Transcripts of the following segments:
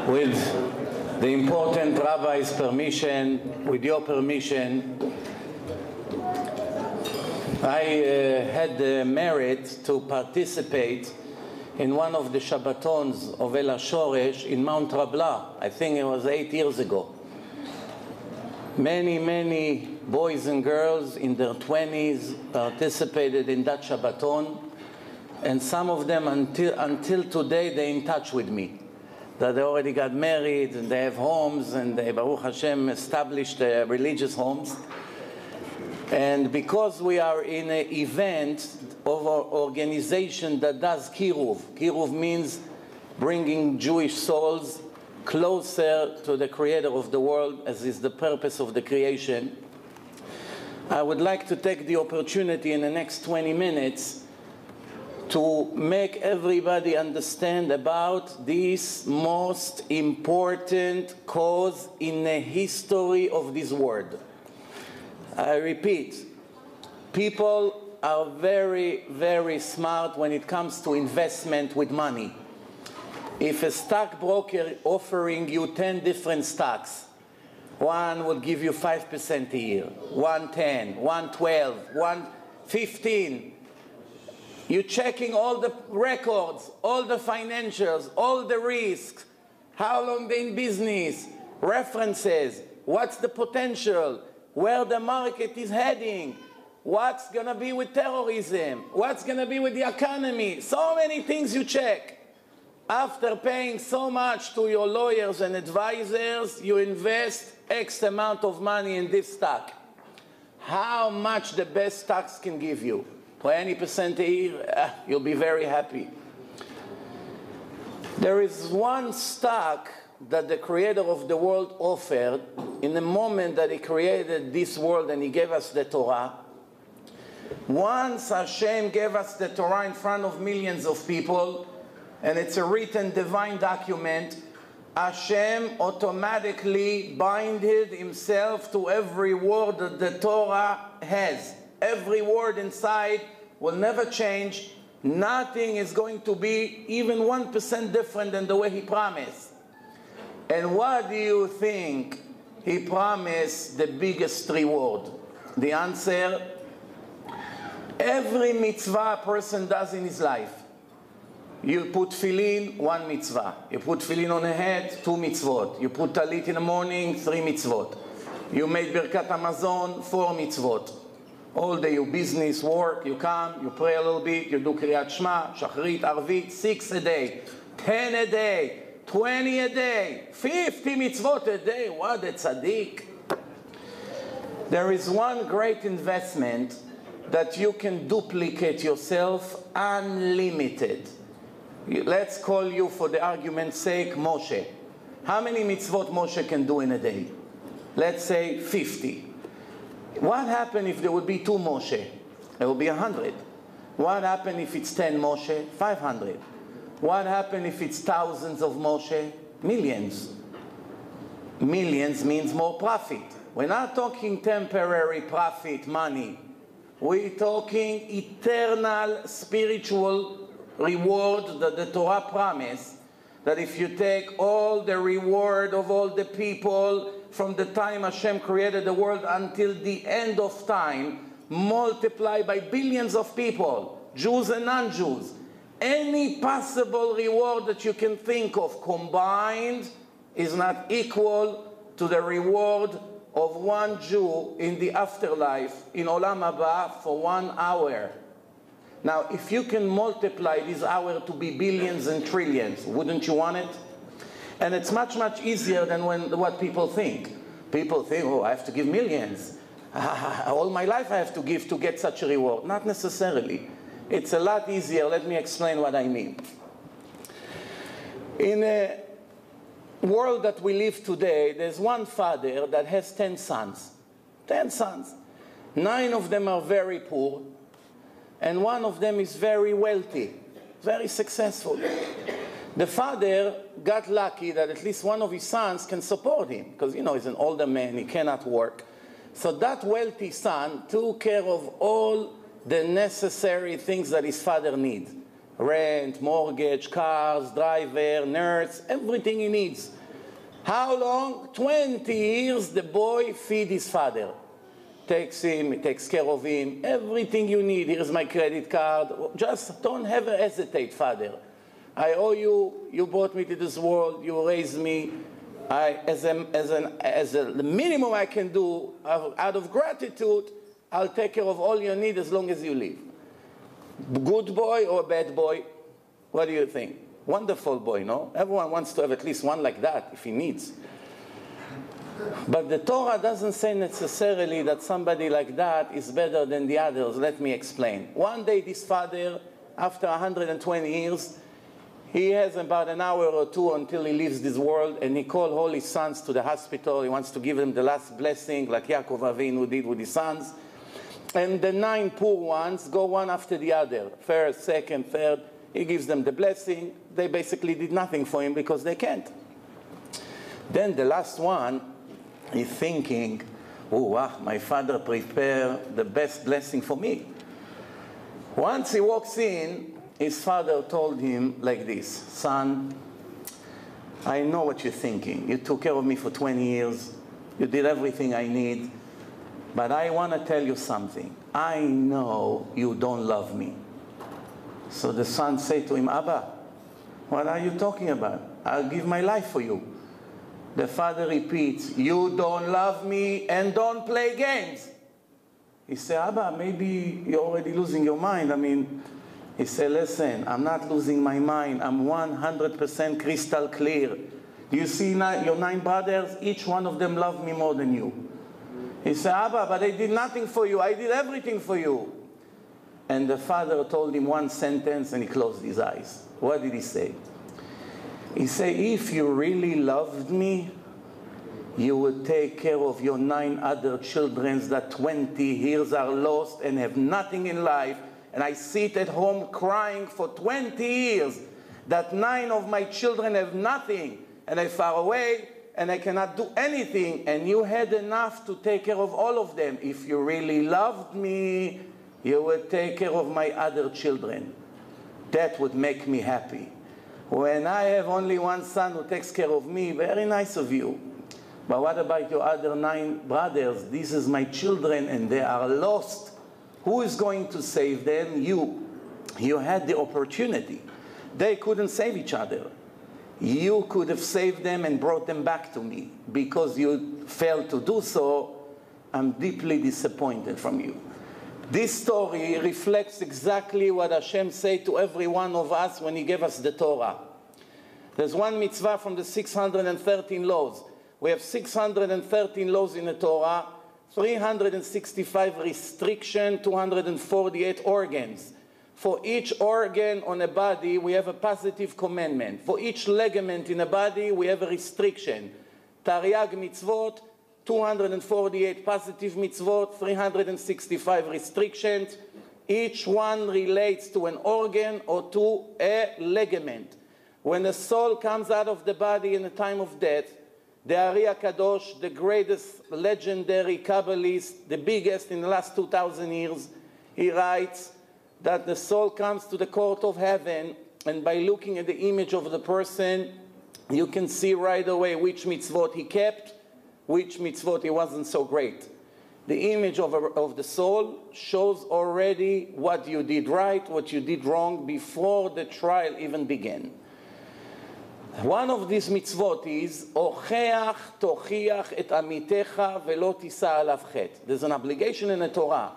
With the important rabbi's permission, with your permission, I had the merit to participate in one of the Shabbatons of El HaShoresh in Montreal. I think it was 8 years ago. Many boys and girls in their 20s participated in that Shabbaton, and some of them until today they're in touch with me. That they already got married and they have homes and they, Baruch Hashem, established religious homes. And because we are in an event of our organization that does Kiruv. Kiruv means bringing Jewish souls closer to the Creator of the world, as is the purpose of the creation. I would like to take the opportunity in the next 20 minutes to make everybody understand about this most important cause in the history of this world. I repeat, people are very smart when it comes to investment with money. If a stockbroker offering you 10 different stocks, one will give you 5% a year, 110, 112, 115. You're checking all the records, all the financials, all the risks, how long they're in business, references, what's the potential, where the market is heading, what's going to be with terrorism, what's going to be with the economy. So many things you check. After paying so much to your lawyers and advisors, you invest X amount of money in this stock. How much the best stocks can give you? 20% a year, you'll be very happy. There is one stock that the Creator of the world offered in the moment that He created this world and He gave us the Torah. Once Hashem gave us the Torah in front of millions of people, and it's a written divine document, Hashem automatically binded Himself to every word that the Torah has. Every word inside will never change. Nothing is going to be even 1% different than the way He promised. And what do you think He promised the biggest reward? The answer, every mitzvah a person does in his life. You put tefillin, 1 mitzvah. You put tefillin on the head, 2 mitzvot. You put talit in the morning, 3 mitzvot. You made Birkat Hamazon, 4 mitzvot. All day you business, work, you come, you pray a little bit, you do Kriyat Shema, Shachrit, Arvit, 6 a day, 10 a day, 20 a day, 50 mitzvot a day. What a tzaddik. There is one great investment that you can duplicate yourself unlimited. Let's call you, for the argument's sake, Moshe. How many mitzvot Moshe can do in a day? Let's say 50. What happens if there would be 2 Moshe? There will be 100. What happens if it's 10 Moshe? 500. What happens if it's thousands of Moshe? Millions. Millions means more profit. We're not talking temporary profit, money. We're talking eternal spiritual reward that the Torah promised, that if you take all the reward of all the people from the time Hashem created the world until the end of time, multiply by billions of people, Jews and non-Jews, any possible reward that you can think of combined is not equal to the reward of one Jew in the afterlife, in Olam Haba, for 1 hour. Now, if you can multiply this hour to be billions and trillions, wouldn't you want it? And it's much easier than what people think. People think, oh, I have to give millions. All my life I have to give to get such a reward. Not necessarily. It's a lot easier. Let me explain what I mean. In a world that we live today, there's one father that has 10 sons. 10 sons. 9 of them are very poor, and 1 of them is very wealthy, very successful. The father got lucky that at least 1 of his sons can support him, because, you know, he's an older man, he cannot work. So that wealthy son took care of all the necessary things that his father needs. rent, mortgage, cars, driver, nurse, everything he needs. How long? 20 years the boy feed his father. Takes him, he takes care of him, everything you need. Here's my credit card. Just don't ever hesitate, father. I owe you, you brought me to this world, you raised me. The minimum I can do, out of gratitude, I'll take care of all your needs as long as you live. Good boy or bad boy? What do you think? Wonderful boy, no? Everyone wants to have at least one like that if he needs. But the Torah doesn't say necessarily that somebody like that is better than the others. Let me explain. One day this father, after 120 years, he has about an hour or two until he leaves this world, and he called all his sons to the hospital. He wants to give them the last blessing, like Yaakov Avinu did with his sons. And the 9 poor ones go one after the other. First, second, third. He gives them the blessing. They basically did nothing for him because they can't. Then the last one, he's thinking, oh, wow, my father prepared the best blessing for me. Once he walks in, his father told him like this, son, I know what you're thinking. You took care of me for 20 years. You did everything I need. But I want to tell you something. I know you don't love me. So the son said to him, Abba, what are you talking about? I'll give my life for you. The father repeats, you don't love me and don't play games. He said, Abba, maybe you're already losing your mind. He said, listen, I'm not losing my mind. I'm 100% crystal clear. You see your 9 brothers? Each one of them loved me more than you. He said, Abba, but I did nothing for you. I did everything for you. And the father told him one sentence and he closed his eyes. What did he say? He said, if you really loved me, you would take care of your 9 other children that 20 years are lost and have nothing in life. And I sit at home crying for 20 years that 9 of my children have nothing and they're far away and I cannot do anything. And you had enough to take care of all of them. If you really loved me, you would take care of my other children. That would make me happy. When I have only one son who takes care of me, very nice of you. But what about your other 9 brothers? This is my children and they are lost. Who is going to save them? You. You had the opportunity. They couldn't save each other. You could have saved them and brought them back to me. Because you failed to do so, I'm deeply disappointed from you. This story reflects exactly what Hashem said to every one of us when He gave us the Torah. There's one mitzvah from the 613 laws. We have 613 laws in the Torah, 365 restrictions, 248 organs. For each organ on a body, we have a positive commandment. For each ligament in a body, we have a restriction. Tariag mitzvot, 248 positive mitzvot, 365 restrictions. Each one relates to an organ or to a ligament. When the soul comes out of the body in the time of death, the Ari HaKadosh, the greatest legendary Kabbalist, the biggest in the last 2,000 years, he writes that the soul comes to the court of heaven, and by looking at the image of the person, you can see right away which mitzvot he kept, which mitzvot he wasn't so great. The image of the soul shows already what you did right, what you did wrong before the trial even began. One of these mitzvot is Ocheach tochiach et amitecha velo tisa alav chet. There's an obligation in the Torah.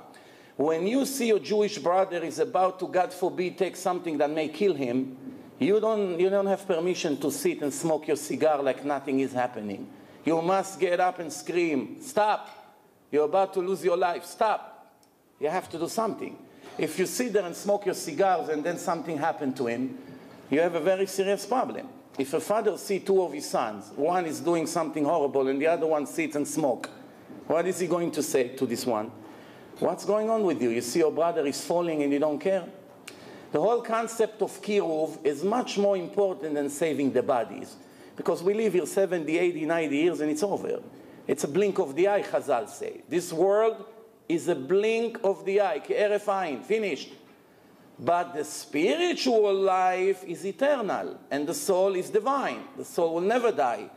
When you see your Jewish brother is about to, God forbid, take something that may kill him, you don't have permission to sit and smoke your cigar like nothing is happening. You must get up and scream, stop. You're about to lose your life, stop. You have to do something. If you sit there and smoke your cigars and then something happened to him, you have a very serious problem. If a father sees 2 of his sons, one is doing something horrible and the other one sits and smokes, what is he going to say to this one? What's going on with you? You see your brother is falling and you don't care? The whole concept of Kiruv is much more important than saving the bodies. Because we live here 70, 80, 90 years and it's over. It's a blink of the eye, Chazal say. This world is a blink of the eye, ke'eref ayin, finished. But the spiritual life is eternal, and the soul is divine. The soul will never die.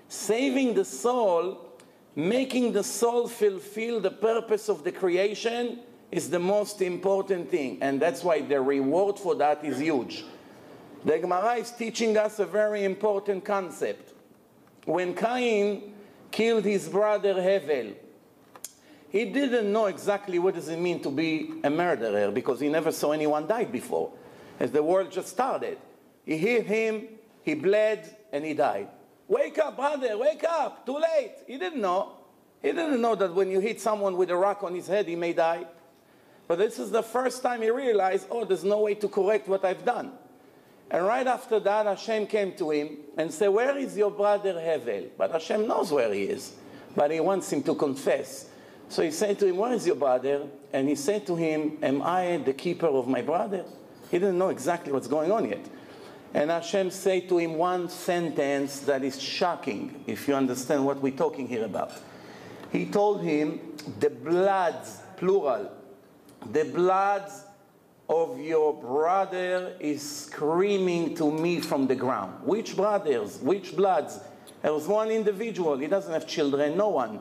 Saving the soul, making the soul fulfill the purpose of the creation is the most important thing. And that's why the reward for that is huge. The Gemara is teaching us a very important concept. When Cain killed his brother Hevel, he didn't know exactly what does it mean to be a murderer because he never saw anyone die before. As the world just started, he hit him, he bled, and he died. Wake up, brother, wake up, too late. He didn't know. He didn't know that when you hit someone with a rock on his head, he may die. But this is the first time he realized, oh, there's no way to correct what I've done. And right after that, Hashem came to him and said, where is your brother Hevel? But Hashem knows where he is, but he wants him to confess. So he said to him, where is your brother? And he said to him, am I the keeper of my brother? He didn't know exactly what's going on yet. And Hashem said to him one sentence that is shocking, if you understand what we're talking here about. He told him, the bloods, plural, the bloods of your brother is screaming to me from the ground. Which brothers? Which bloods? There was one individual. He doesn't have children, no one.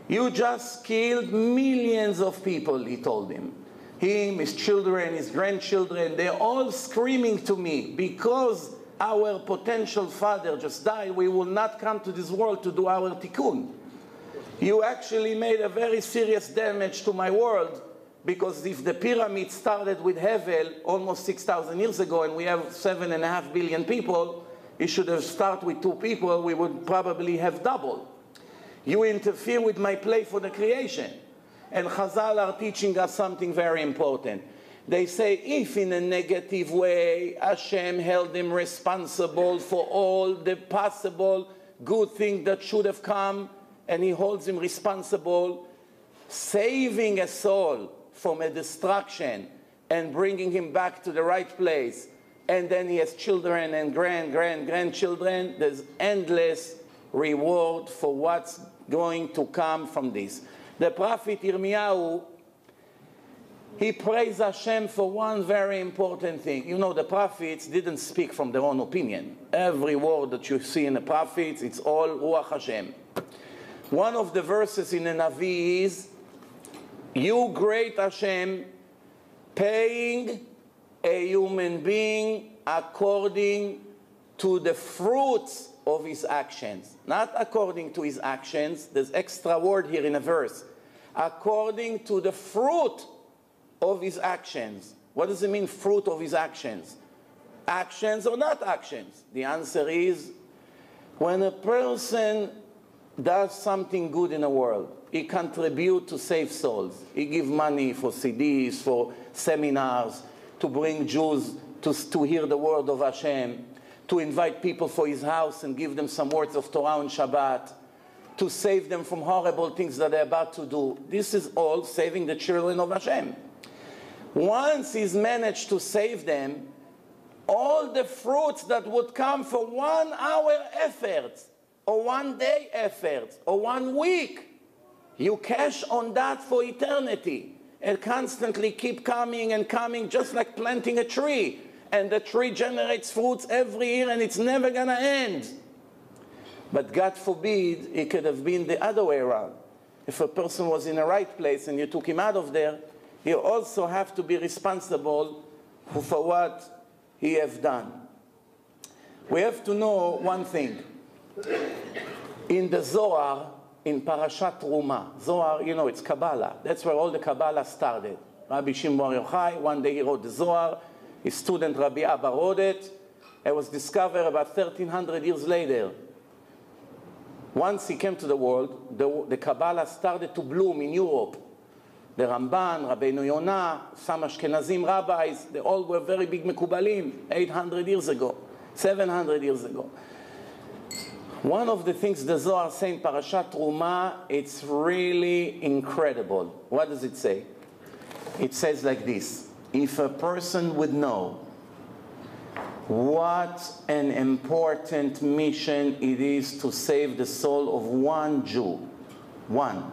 You just killed millions of people, he told him. Him, his children, his grandchildren, they're all screaming to me, because our potential father just died, we will not come to this world to do our tikkun. You actually made a very serious damage to my world, because if the pyramid started with Hevel almost 6,000 years ago, and we have 7.5 billion people, it should have started with 2 people, we would probably have double. You interfere with my play for the creation. And Chazal are teaching us something very important. They say, if in a negative way, Hashem held him responsible for all the possible good things that should have come, and he holds him responsible, saving a soul from a destruction and bringing him back to the right place, and then he has children and grandchildren, there's endless reward for what's going to come from this. The prophet Yirmiyahu, he praised Hashem for one very important thing. You know, the prophets didn't speak from their own opinion. Every word that you see in the prophets, it's all Ruach Hashem. One of the verses in the Navi is, you great Hashem, paying a human being according to the fruits of his actions. Not according to his actions. There's extra word here in a verse. According to the fruit of his actions. What does it mean, fruit of his actions? Actions or not actions? The answer is, when a person does something good in the world, he contributes to save souls. He gives money for CDs, for seminars, to bring Jews to hear the word of Hashem, to invite people for his house and give them some words of Torah on Shabbat, to save them from horrible things that they're about to do. This is all saving the children of Hashem. Once he's managed to save them, all the fruits that would come for 1 hour effort, or 1 day effort, or 1 week, you cash on that for eternity, and constantly keep coming and coming, just like planting a tree. And the tree generates fruits every year, and it's never going to end. But God forbid, it could have been the other way around. If a person was in the right place and you took him out of there, you also have to be responsible for what he has done. We have to know one thing. In the Zohar, in Parashat Truma, Zohar, you know, it's Kabbalah. That's where all the Kabbalah started. Rabbi Shimon Bar Yochai, one day he wrote the Zohar. His student Rabbi Abba wrote it. It was discovered about 1,300 years later. Once he came to the world, the Kabbalah started to bloom in Europe. The Ramban, Rabbeinu Yonah, some Ashkenazim rabbis, they all were very big Mekubalim 800 years ago, 700 years ago. One of the things the Zohar says in Parashat Truma, it's really incredible. What does it say? It says like this. If a person would know what an important mission it is to save the soul of one Jew, one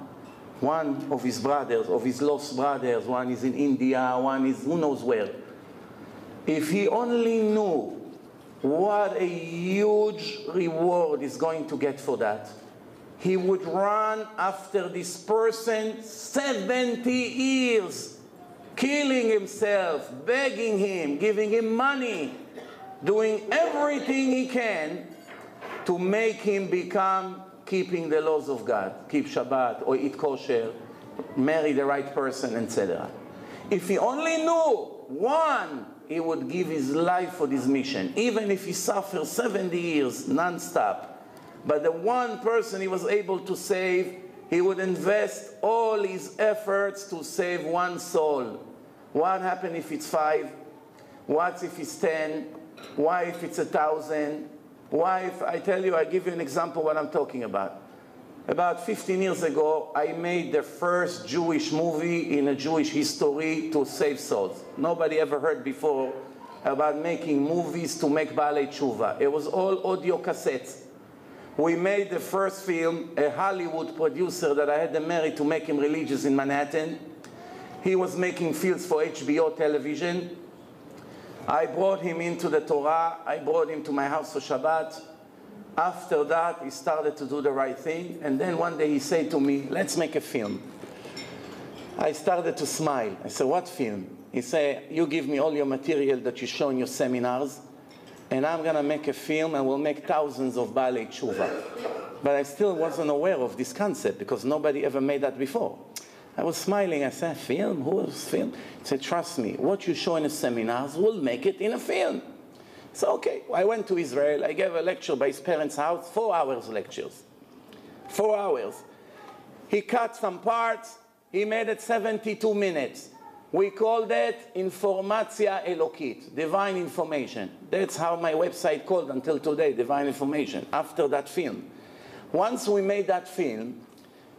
of his brothers, of his lost brothers, one is in India, one is who knows where, If he only knew what a huge reward he's going to get for that, he would run after this person 70 years, killing himself, begging him, giving him money, doing everything he can to make him become keeping the laws of God, keep Shabbat or eat kosher, marry the right person, etc. If he only knew one, he would give his life for this mission, even if he suffers 70 years non-stop. But the one person he was able to save, he would invest all his efforts to save one soul. What happens if it's 5? What if it's 10? Why if it's 1,000? Why if, I tell you, I give you an example what I'm talking about. About 15 years ago, I made the first Jewish movie in a Jewish history to save souls. Nobody ever heard before about making movies to make Baalei Tshuva. It was all audio cassettes. We made the first film, a Hollywood producer that I had the merit to make him religious in Manhattan. He was making films for HBO television. I brought him into the Torah. I brought him to my house for Shabbat. After that, he started to do the right thing. And then one day he said to me, let's make a film. I started to smile. I said, what film? He said, you give me all your material that you show in your seminars, and I'm going to make a film, and we'll make thousands of Baalei Tshuva. But I still wasn't aware of this concept, because nobody ever made that before. I was smiling. I said, film? Who's film? He said, trust me, what you show in the seminars, we'll make it in a film. So, okay, I went to Israel. I gave a lecture by his parents' house, 4 hours lectures. 4 hours. He cut some parts. He made it 72 minutes. We called it Informatia Elokit, divine information. That's how my website called until today, divine information, after that film. Once we made that film,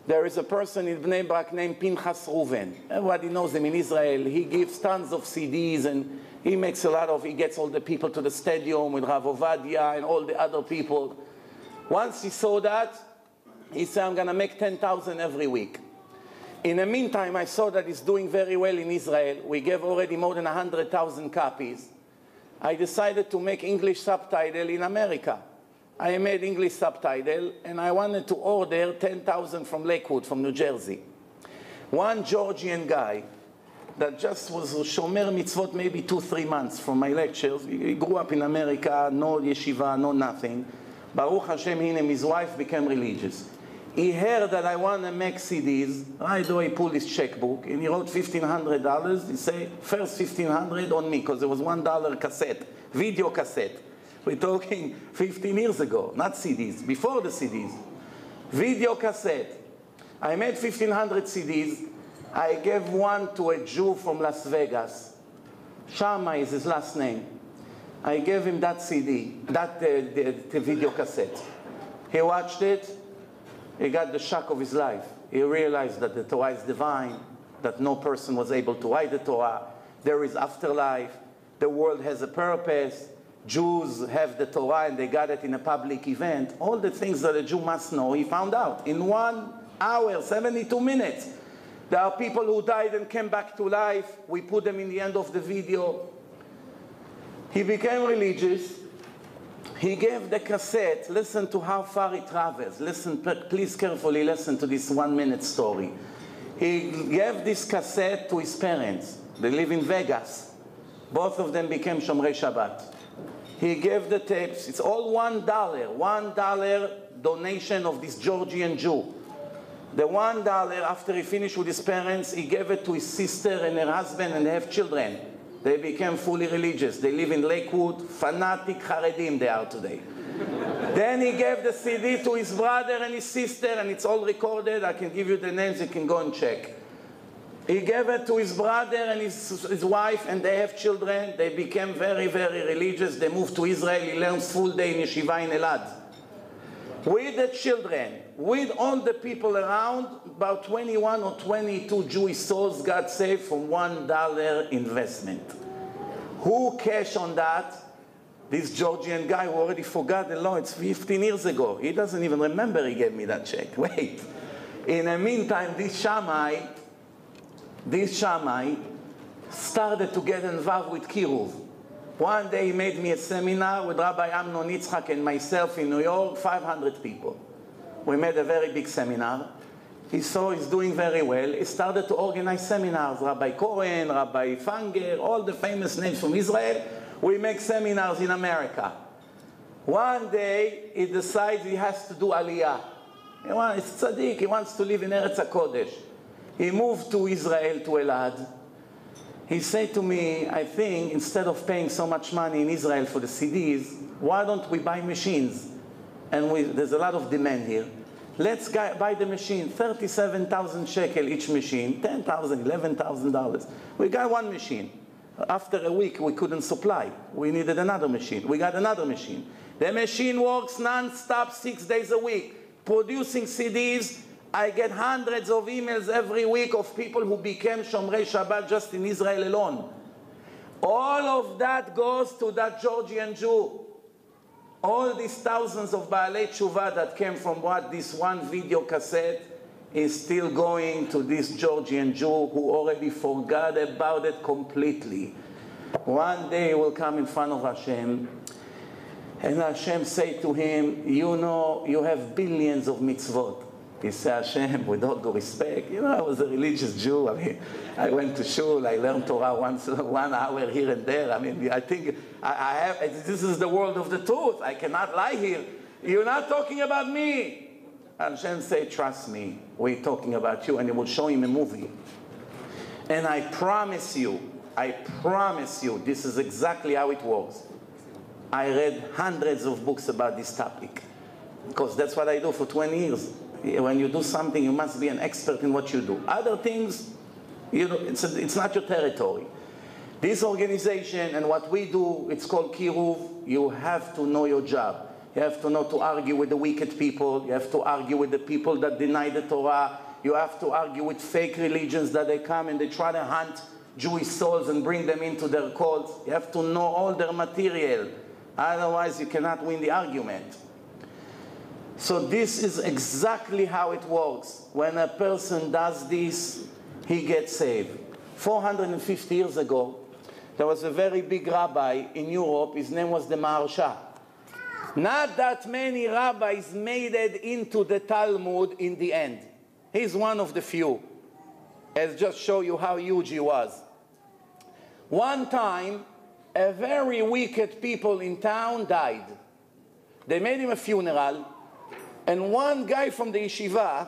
there is a person in Bnei Brak named Pinchas Reuven. Everybody knows him in Israel. He gives tons of CDs, and he makes a lot of, he gets all the people to the stadium with Rav Ovadia and all the other people. Once he saw that, he said, I'm going to make 10,000 every week. In the meantime, I saw that he's doing very well in Israel. We gave already more than 100,000 copies. I decided to make English subtitle in America. I made English subtitle, and I wanted to order 10,000 from Lakewood, from New Jersey. One Georgian guy that just was Shomer Mitzvot maybe 2-3 months from my lectures. He grew up in America, no yeshiva, no nothing. Baruch Hashem, his wife became religious. He heard that I want to make CDs. Right away, he pulled his checkbook, and he wrote $1,500. He said, first $1,500 on me, because there was $1 cassette, video cassette. We're talking 15 years ago, not CDs, before the CDs. Video cassette. I made 1,500 CDs. I gave one to a Jew from Las Vegas. Shammai is his last name. I gave him that CD, that the video cassette. He watched it. He got the shock of his life. He realized that the Torah is divine, that no person was able to hide the Torah. There is afterlife. The world has a purpose. Jews have the Torah and they got it in a public event. All the things that a Jew must know, he found out. In 1 hour, 72 minutes. There are people who died and came back to life. We put them in the end of the video. He became religious. He gave the cassette. Listen to how far it travels. Listen, please carefully listen to this 1-minute story. He gave this cassette to his parents. They live in Vegas. Both of them became Shomrei Shabbat. He gave the tapes. It's all $1. $1 donation of this Georgian Jew. The $1, after he finished with his parents, he gave it to his sister and her husband, and they have children. They became fully religious. They live in Lakewood. Fanatic Haredim they are today. Then he gave the CD to his brother and his sister, and it's all recorded. I can give you the names. You can go and check. He gave it to his brother and his wife, and they have children. They became very, very religious. They moved to Israel. He learns full day in yeshiva in Elad. With the children, with all the people around, about 21 or 22 Jewish souls got saved from $1 investment. Who cashed on that? This Georgian guy who already forgot the law. It's 15 years ago. He doesn't even remember he gave me that check. Wait. In the meantime, this Shammai started to get involved with Kiruv. One day he made me a seminar with Rabbi Amnon Yitzchak and myself in New York, 500 people. We made a very big seminar. He saw he's doing very well. He started to organize seminars. Rabbi Cohen, Rabbi Fanger, all the famous names from Israel. We make seminars in America. One day he decides he has to do Aliyah. It's tzaddik, he wants to live in Eretz HaKodesh. He moved to Israel, to Elad. He said to me, I think instead of paying so much money in Israel for the CDs, why don't we buy machines? And there's a lot of demand here. Let's buy the machine, 37,000 shekel each machine, $10,000, $11,000. We got one machine. After a week, we couldn't supply. We needed another machine. We got another machine. The machine works non-stop 6 days a week, producing CDs. I get hundreds of emails every week of people who became Shomrei Shabbat just in Israel alone. All of that goes to that Georgian Jew. All these thousands of Baalei Tshuva that came from this one video cassette is still going to this Georgian Jew who already forgot about it completely. One day he will come in front of Hashem, and Hashem say to him, you know, you have billions of mitzvot. He said, Hashem, with all due respect, you know, I was a religious Jew. I mean, I went to shul, I learned Torah 1 hour here and there. I mean, I think this is the world of the truth. I cannot lie here. You're not talking about me. Hashem say, trust me, we're talking about you. And he will show him a movie. And I promise you, this is exactly how it works. I read hundreds of books about this topic, because that's what I do for 20 years. When you do something, you must be an expert in what you do. Other things, you know, it's not your territory. This organization and what we do, it's called Kiruv. You have to know your job. You have to know to argue with the wicked people. You have to argue with the people that deny the Torah. You have to argue with fake religions that they come and they try to hunt Jewish souls and bring them into their cults. You have to know all their material. Otherwise, you cannot win the argument. So this is exactly how it works. When a person does this, he gets saved. 450 years ago, there was a very big rabbi in Europe. His name was the Maharsha. Not that many rabbis made it into the Talmud in the end. He's one of the few. I'll just show you how huge he was. One time, a very wicked people in town died. They made him a funeral. And one guy from the yeshiva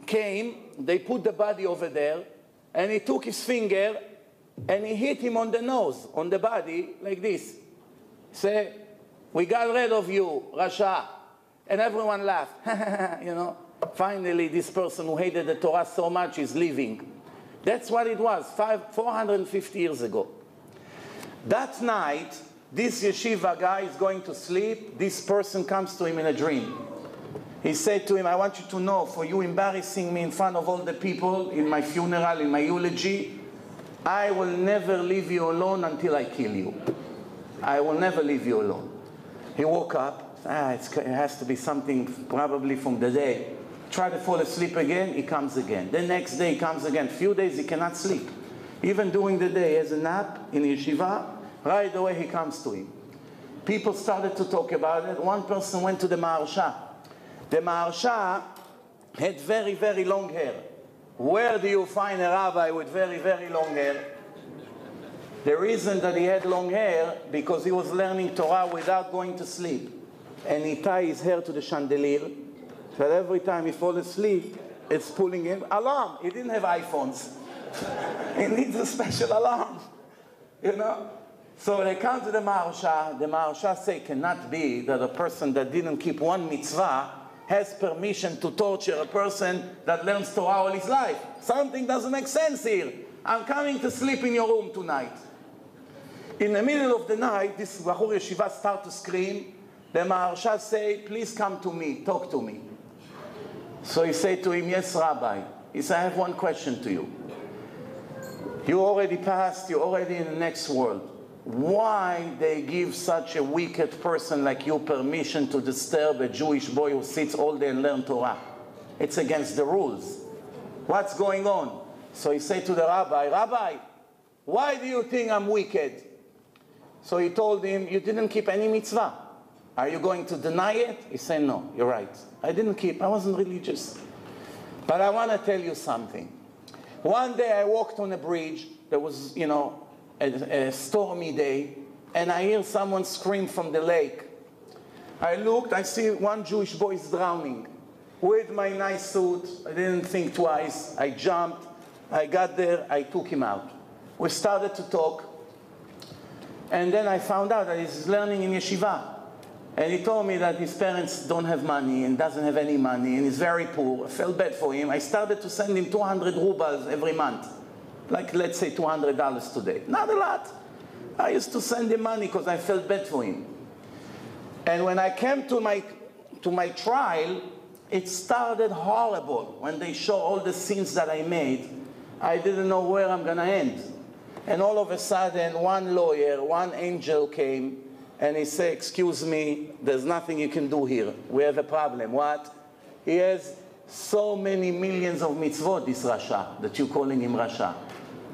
came, they put the body over there, and he took his finger and he hit him on the nose, on the body, like this. Say, we got rid of you, Rasha. And everyone laughed. You know, finally this person who hated the Torah so much is leaving. That's what it was, 450 years ago. That night, this yeshiva guy is going to sleep. This person comes to him in a dream. He said to him, I want you to know, for you embarrassing me in front of all the people in my funeral, in my eulogy, I will never leave you alone until I kill you. I will never leave you alone. He woke up. It has to be something probably from the day. Try to fall asleep again, he comes again. The next day he comes again. Few days he cannot sleep. Even during the day, he has a nap in yeshiva. Right away he comes to him. People started to talk about it. One person went to the Maharsha. The Maharsha had very, very long hair. Where do you find a rabbi with very, very long hair? The reason that he had long hair, because he was learning Torah without going to sleep. And he tied his hair to the chandelier, so every time he falls asleep, it's pulling him. Alarm! He didn't have iPhones. He needs a special alarm. You know? So they come to the Maharsha. The Maharsha say, cannot be that a person that didn't keep one mitzvah has permission to torture a person that learns Torah all his life. Something doesn't make sense here. I'm coming to sleep in your room tonight. In the middle of the night, this Bahur Yeshiva start to scream. The Maharsha say, please come to me, talk to me. So he said to him, yes, Rabbi. He said, I have one question to you. You already passed, you're already in the next world. Why they give such a wicked person like you permission to disturb a Jewish boy who sits all day and learns Torah? It's against the rules. What's going on? So he said to the rabbi, Rabbi, why do you think I'm wicked? So he told him, you didn't keep any mitzvah. Are you going to deny it? He said, no, you're right. I didn't keep, I wasn't religious. But I want to tell you something. One day I walked on a bridge. There was, you know, a stormy day, and I hear someone scream from the lake. I looked, I see one Jewish boy is drowning. With my nice suit, I didn't think twice. I jumped, I got there, I took him out. We started to talk, and then I found out that he's learning in yeshiva. And he told me that his parents don't have money and doesn't have any money and he's very poor. I felt bad for him. I started to send him 200 rubles every month. Like, let's say $200 today. Not a lot. I used to send him money because I felt bad for him. And when I came to my trial, it started horrible. When they show all the sins that I made, I didn't know where I'm going to end. And all of a sudden, one lawyer, one angel came, and he said, excuse me, there's nothing you can do here. We have a problem. What? He has so many millions of mitzvot, this Rasha, that you're calling him Rasha.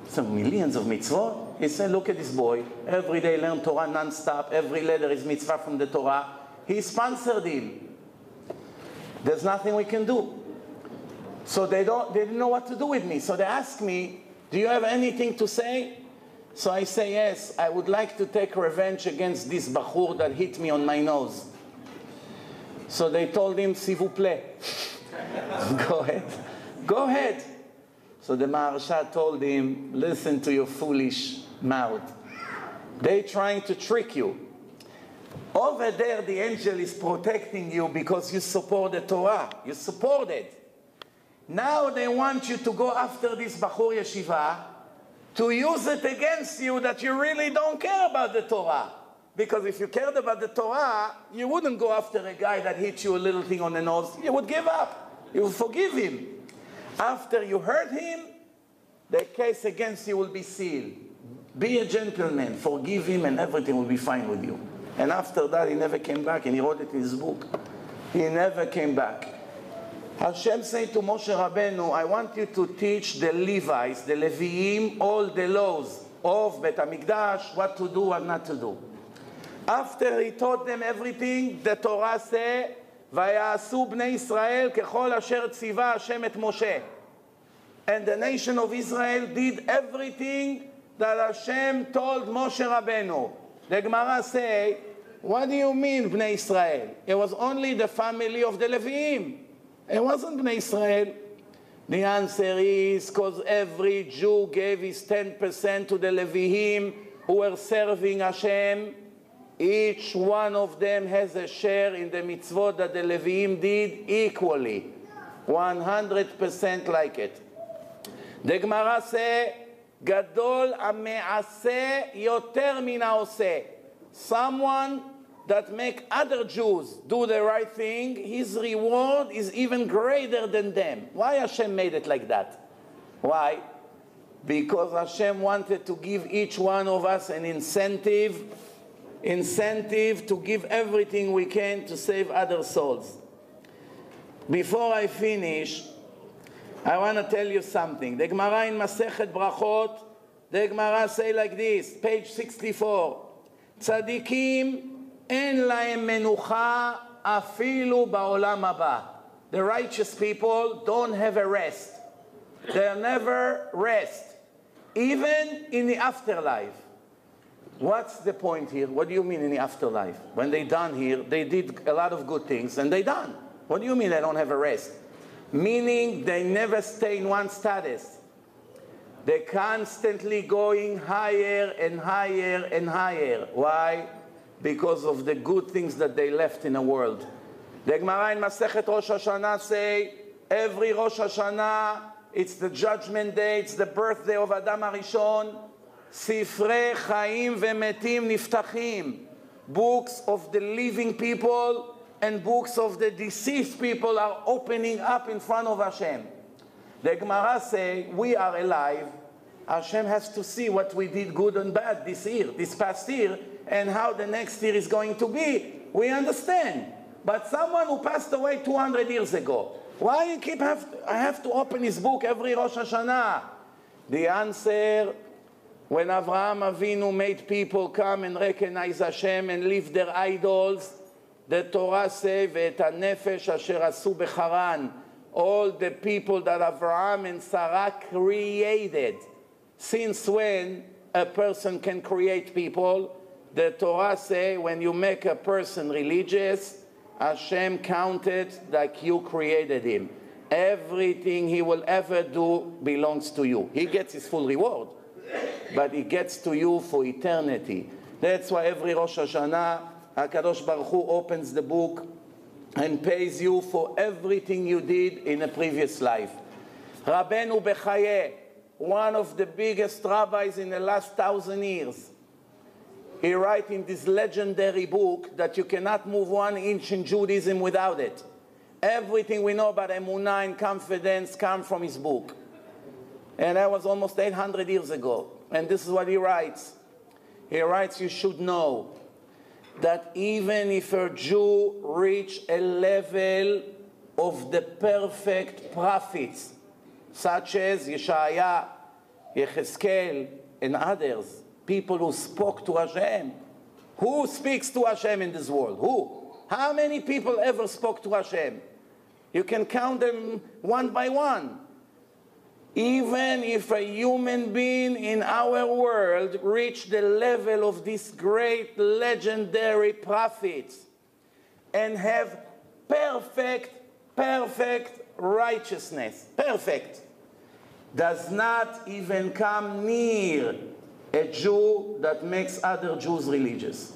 So millions of mitzvot? He said, look at this boy. Every day learn Torah non-stop. Every letter is mitzvah from the Torah. He sponsored him. There's nothing we can do. So they didn't know what to do with me. So they asked me, do you have anything to say? So I say, yes, I would like to take revenge against this bachur that hit me on my nose. So they told him, s'il vous plaît. Go ahead. Go ahead. So the Maharsha told him, listen to your foolish mouth. They're trying to trick you. Over there, the angel is protecting you because you support the Torah. You support it. Now they want you to go after this bachur yeshiva to use it against you that you really don't care about the Torah. Because if you cared about the Torah, you wouldn't go after a guy that hit you a little thing on the nose. You would give up. You would forgive him. After you hurt him, the case against you will be sealed. Be a gentleman, forgive him, and everything will be fine with you. And after that, he never came back, and he wrote it in his book. He never came back. Hashem said to Moshe Rabbeinu, I want you to teach the Levites, the Leviim, all the laws of Bet HaMikdash, what to do, what not to do. After he taught them everything, the Torah says, ויעשו בני ישראל ככל אשר ציווה השם את משה. And the nation of Israel did everything that Hashem told Moshe Rabbeinu. The Gemara say, what do you mean, Bnei Israel? It was only the family of the Leviim. It wasn't Bnei Israel. The answer is because every Jew gave his 10% to the Leviim who were serving Hashem. Each one of them has a share in the mitzvot that the Leviim did equally. 100% like it. The Gemara says, Gadol ha'me'aseh yoter min ha'oseh. Someone that make other Jews do the right thing, his reward is even greater than them. Why Hashem made it like that? Why? Because Hashem wanted to give each one of us an incentive to give everything we can to save other souls. Before I finish, I want to tell you something. The Gemara in Masechet Brachot, the Gemara say like this, page 64, Tzadikim en lahem menucha afilu ba'olam haba. The righteous people don't have a rest. They'll never rest, even in the afterlife. What's the point here? What do you mean in the afterlife? When they done here, they did a lot of good things and they done. What do you mean they don't have a rest? Meaning they never stay in one status. They're constantly going higher and higher and higher. Why? Because of the good things that they left in the world. The Gemara in Masechet Rosh Hashanah say, every Rosh Hashanah, it's the judgment day, it's the birthday of Adam HaRishon. Sifrei Chaim veMetim Niftachim. Books of the living people and books of the deceased people are opening up in front of Hashem. The Gemara say, we are alive. Hashem has to see what we did good and bad this year, this past year, and how the next year is going to be. We understand. But someone who passed away 200 years ago, why I have to open his book every Rosh Hashanah? The answer, When Avraham Avinu made people come and recognize Hashem and leave their idols, the Torah says, "Ve'et hanefesh asher asu becharan," all the people that Avraham and Sarah created. Since when a person can create people? The Torah says when you make a person religious, Hashem counted like you created him. Everything he will ever do belongs to you. He gets his full reward, but it gets to you for eternity. That's why every Rosh Hashanah, HaKadosh Baruch Hu opens the book and pays you for everything you did in a previous life. Rabbeinu Bechayeh, one of the biggest rabbis in the last 1,000 years, he writes in this legendary book that you cannot move 1 inch in Judaism without it. Everything we know about Emunah and confidence comes from his book. And that was almost 800 years ago. And this is what he writes. He writes, you should know that even if a Jew reach a level of the perfect prophets, such as Yeshaya, Yechezkel, and others, people who spoke to Hashem. Who speaks to Hashem in this world? Who? How many people ever spoke to Hashem? You can count them one by one. Even if a human being in our world reached the level of these great legendary prophets and have perfect righteousness, perfect, does not even come near a Jew that makes other Jews religious.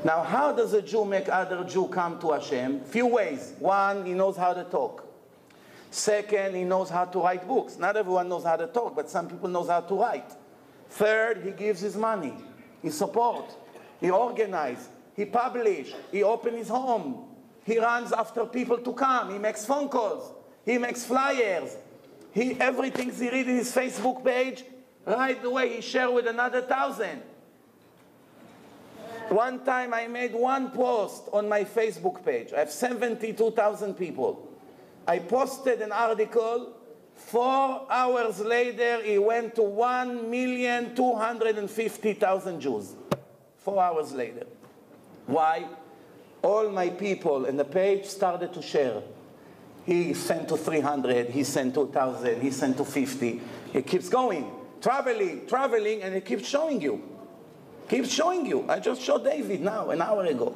Now, how does a Jew make other Jew come to Hashem? Few ways. One, he knows how to talk. Second, he knows how to write books. Not everyone knows how to talk, but some people knows how to write. Third, he gives his money. He support. He organize. He publish. He open his home. He runs after people to come. He makes phone calls. He makes flyers. Everything he read in his Facebook page, right away he share with another 1,000. One time I made one post on my Facebook page. I have 72,000 people. I posted an article. 4 hours later, it went to 1,250,000 Jews. 4 hours later. Why? All my people in the page started to share. He sent to 300, he sent to 1,000, he sent to 50. It keeps going. Traveling, and it keeps showing you. Keeps showing you. I just showed David now, an hour ago.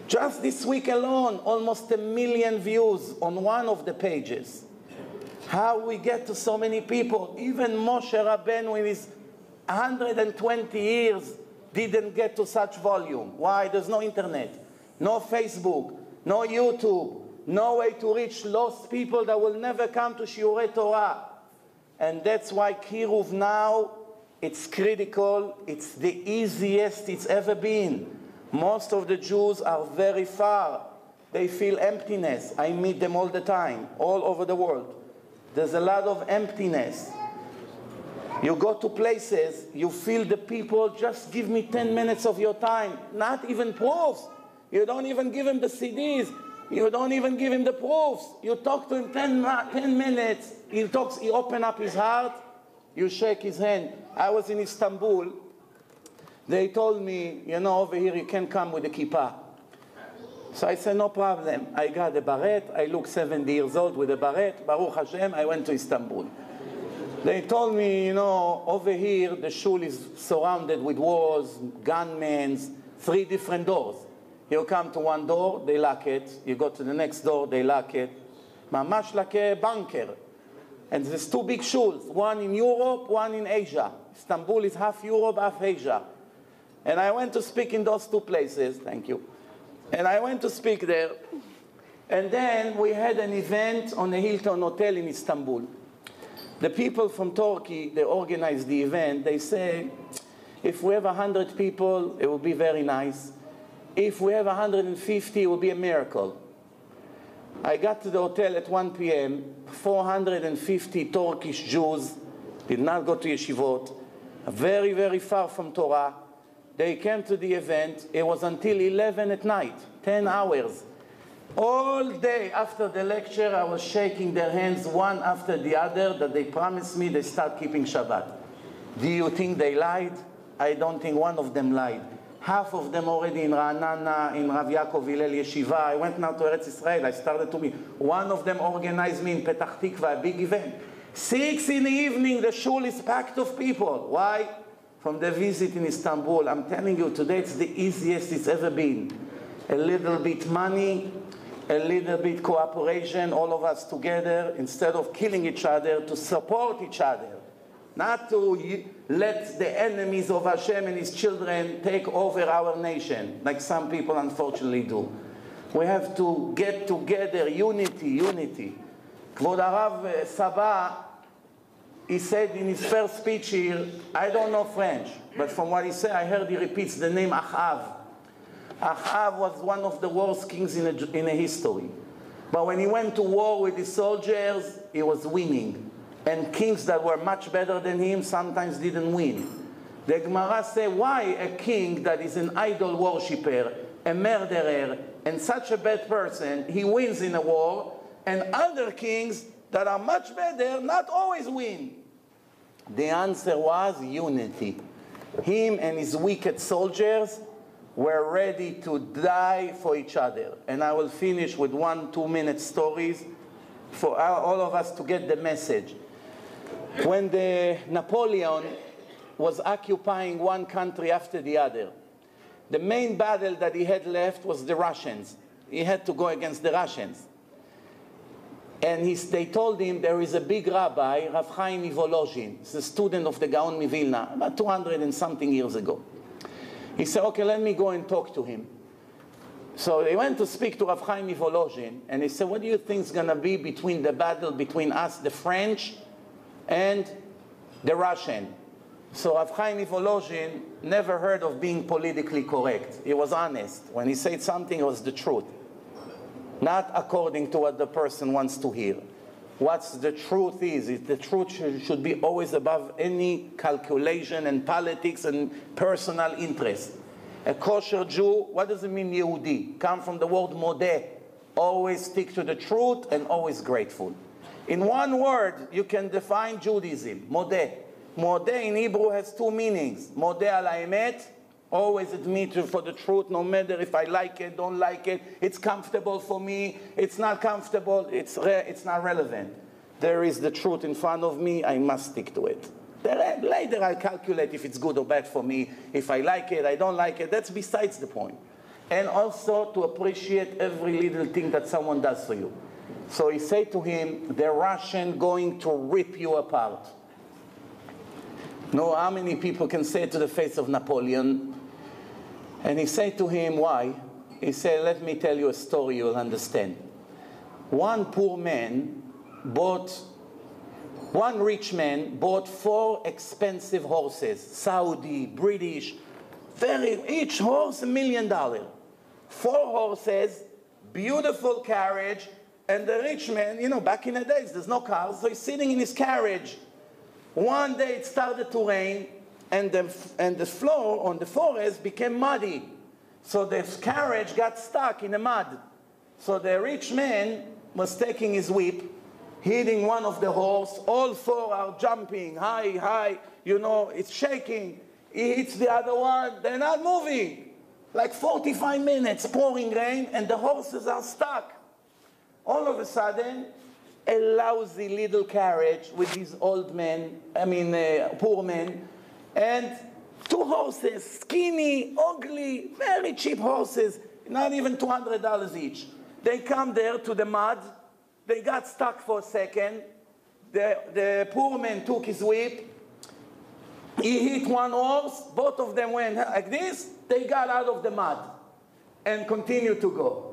Just this week alone, almost 1 million views on one of the pages. How we get to so many people. Even Moshe Rabbeinu in his 120 years didn't get to such volume. Why? There's no internet, no Facebook, no YouTube, no way to reach lost people that will never come to Shiurei Torah. And that's why Kiruv now, it's critical. It's the easiest it's ever been. Most of the Jews are very far. They feel emptiness. I meet them all the time, all over the world. There's a lot of emptiness. You go to places, you feel the people, just give me 10 minutes of your time. Not even proofs. You don't even give him the CDs. You don't even give him the proofs. You talk to him 10 minutes. He talks, he opens up his heart. You shake his hand. I was in Istanbul. They told me, you know, over here you can't come with a kippah. So I said, no problem. I got a beret. I look 70 years old with a beret. Baruch Hashem, I went to Istanbul. They told me, you know, over here the shul is surrounded with walls, gunmen, 3 different doors. You come to one door, they lock it. You go to the next door, they lock it. Mamash like a bunker. And there's 2 big shuls, one in Europe, one in Asia. Istanbul is half Europe, half Asia. And I went to speak in those 2 places. Thank you. And I went to speak there. And then we had an event on the Hilton Hotel in Istanbul. The people from Turkey, they organized the event. They say, if we have 100 people, it will be very nice. If we have 150, it will be a miracle. I got to the hotel at 1 p.m. 450 Turkish Jews did not go to yeshivot, very, very far from Torah. They came to the event. It was until 11 at night, 10 hours. All day after the lecture, I was shaking their hands one after the other that they promised me they start keeping Shabbat. Do you think they lied? I don't think one of them lied. Half of them already in Ra'anana, in Rav Yaakov Hillel Yeshiva. I went now to Eretz Israel. I started to meet. One of them organized me in Petach Tikva, a big event. 6 in the evening, the shul is packed of people. Why? From the visit in Istanbul. I'm telling you, today it's the easiest it's ever been. A little bit money, a little bit cooperation, all of us together, instead of killing each other, to support each other. Not to let the enemies of Hashem and His children take over our nation, like some people unfortunately do. We have to get together, unity, unity. Kvod Harav Saba, he said in his first speech here, I don't know French, but from what he said, I heard he repeats the name Achav. Achav was one of the worst kings in a history. But when he went to war with his soldiers, he was winning. And kings that were much better than him sometimes didn't win. The Gemara says, why a king that is an idol worshipper, a murderer, and such a bad person, he wins in a war, and other kings that are much better not always win? The answer was unity. Him and his wicked soldiers were ready to die for each other. And I will finish with 1-2 minute stories for all of us to get the message. When Napoleon was occupying one country after the other, the main battle that he had left was the Russians. He had to go against the Russians. And they told him there is a big rabbi, Rav Chaim Volozhin. He's a student of the Gaon Mivilna, about 200 and something years ago. He said, okay, let me go and talk to him. So they went to speak to Rav Chaim Volozhin, and he said, what do you think is going to be between the battle between us, the French, and the Russian? So Rav Chaim Volozhin never heard of being politically correct. He was honest. When he said something, it was the truth. Not according to what the person wants to hear. What the truth is the truth should be always above any calculation and politics and personal interest. A kosher Jew, what does it mean Yehudi? Come from the word modeh. Always stick to the truth and always grateful. In one word, you can define Judaism, modeh. Modeh in Hebrew has 2 meanings. Modeh al haemet, always admit for the truth, no matter if I like it, don't like it, it's comfortable for me, it's not comfortable, it's not relevant. There is the truth in front of me, I must stick to it. Later I'll calculate if it's good or bad for me, if I like it, I don't like it, that's besides the point. And also to appreciate every little thing that someone does for you. So he said to him, the Russian going to rip you apart. Know how many people can say it to the face of Napoleon? And he said to him, why? He said, let me tell you a story you'll understand. One rich man bought 4 expensive horses, Saudi, British, each horse $1 million. 4 horses, beautiful carriage, and the rich man, you know, back in the days, there's no cars, so he's sitting in his carriage. One day it started to rain, and the floor on the forest became muddy. So the carriage got stuck in the mud. So the rich man was taking his whip, hitting one of the horse. All 4 are jumping, high, you know, it's shaking. He hits the other one, they're not moving. Like 45 minutes, pouring rain, and the horses are stuck. All of a sudden, a lousy little carriage with these old men, poor men, and 2 horses, skinny, ugly, very cheap horses, not even $200 each. They come there to the mud, they got stuck for a second, the poor man took his whip, he hit one horse, both of them went like this, they got out of the mud and continued to go.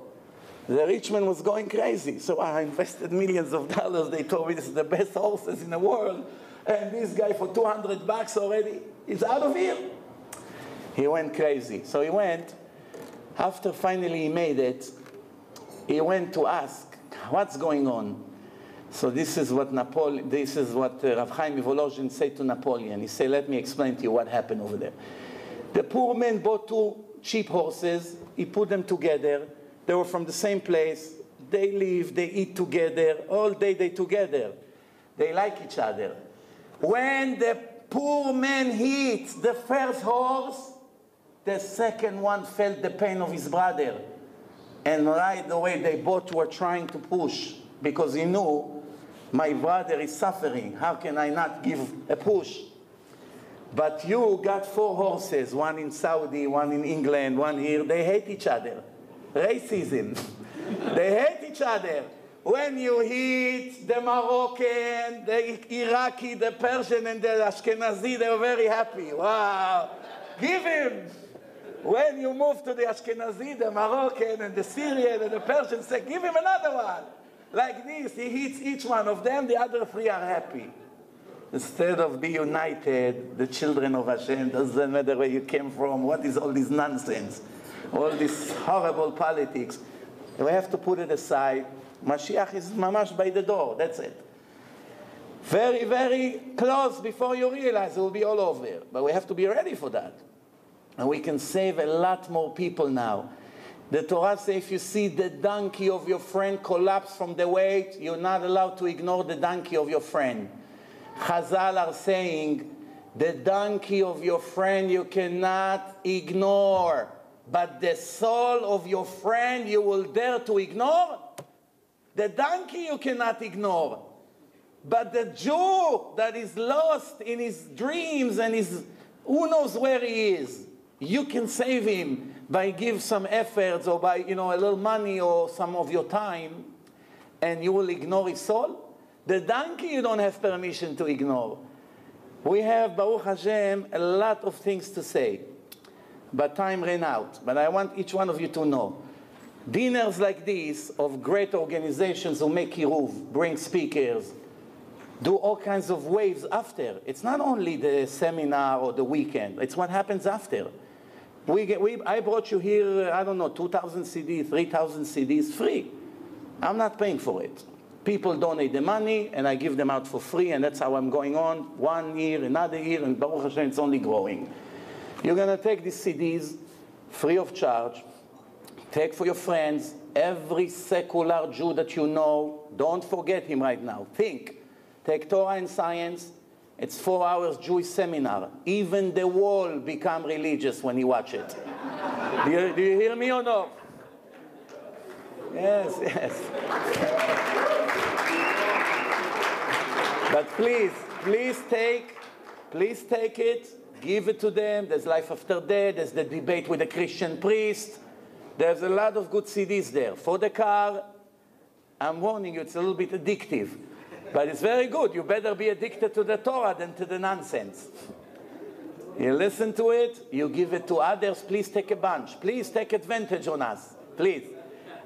The rich man was going crazy, so I invested millions of dollars. They told me this is the best horses in the world. And this guy for $200 already is out of here. He went crazy. So he went, after finally he made it, he went to ask, what's going on? So this is what Rav Chaim Volozhin said to Napoleon. He said, let me explain to you what happened over there. The poor man bought 2 cheap horses. He put them together. They were from the same place. They live, they eat together. All day they together. They like each other. When the Poor man hit the first horse. The second one felt the pain of his brother. And right away, they both were trying to push because he knew, my brother is suffering. How can I not give a push? But you got 4 horses, one in Saudi, one in England, one here. They hate each other. Racism. They hate each other. When you hit the Moroccan, the Iraqi, the Persian, and the Ashkenazi, they're very happy. Wow. Give him. When you move to the Ashkenazi, the Moroccan, and the Syrian, and the Persian, say, give him another one. Like this, he hits each one of them, the other 3 are happy. Instead of be united, the children of Hashem, doesn't matter where you came from, what is all this nonsense, all this horrible politics. We have to put it aside. Mashiach is mamash by the door, that's it. Very, very close before you realize it will be all over. But we have to be ready for that. And we can save a lot more people now. The Torah says if you see the donkey of your friend collapse from the weight, you're not allowed to ignore the donkey of your friend. Chazal are saying, the donkey of your friend you cannot ignore, but the soul of your friend you will dare to ignore? The donkey you cannot ignore, but the Jew that is lost in his dreams and who knows where he is, you can save him by give some efforts or by a little money or some of your time, and you will ignore his soul? The donkey you don't have permission to ignore. We have, Baruch Hashem, a lot of things to say, but time ran out. But I want each one of you to know, dinners like this of great organizations who make Kiruv, bring speakers, do all kinds of waves after. It's not only the seminar or the weekend, it's what happens after. I brought you here, I don't know, 2,000 CDs, 3,000 CDs free. I'm not paying for it. People donate the money, and I give them out for free, and that's how I'm going on. 1 year, another year, and Baruch Hashem, it's only growing. You're going to take these CDs free of charge. Take for your friends, every secular Jew that you know. Don't forget him right now. Think. Take Torah and Science. It's 4 hours Jewish seminar. Even the wall become religious when you watch it. Do you hear me or no? Yes, yes. But please take it, give it to them. There's life after death, there's the debate with the Christian priest. There's a lot of good CDs there. For the car, I'm warning you, it's a little bit addictive. But it's very good. You better be addicted to the Torah than to the nonsense. You listen to it, you give it to others. Please take a bunch. Please take advantage on us. Please.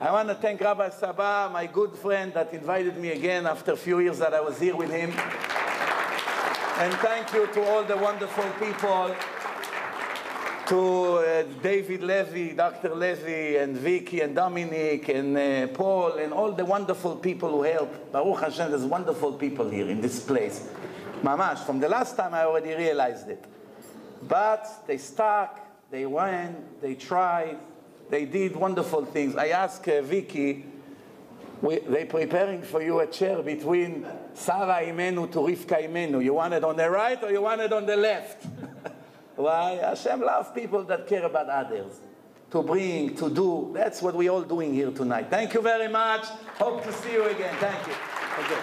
I want to thank Rabbi Sabah, my good friend that invited me again after a few years that I was here with him. And thank you to all the wonderful people, to David Levy, Dr. Levy, and Vicky, and Dominic, and Paul, and all the wonderful people who help. Baruch Hashem, there's wonderful people here in this place. Mamash, from the last time I already realized it. But they stuck, they went, they tried, they did wonderful things. I asked Vicky, they're preparing for you a chair between Sarah Imenu to Rivka Imenu. You want it on the right or you want it on the left? Why? Hashem loves people that care about others. To bring, to do. That's what we're all doing here tonight. Thank you very much. Hope to see you again. Thank you. Okay.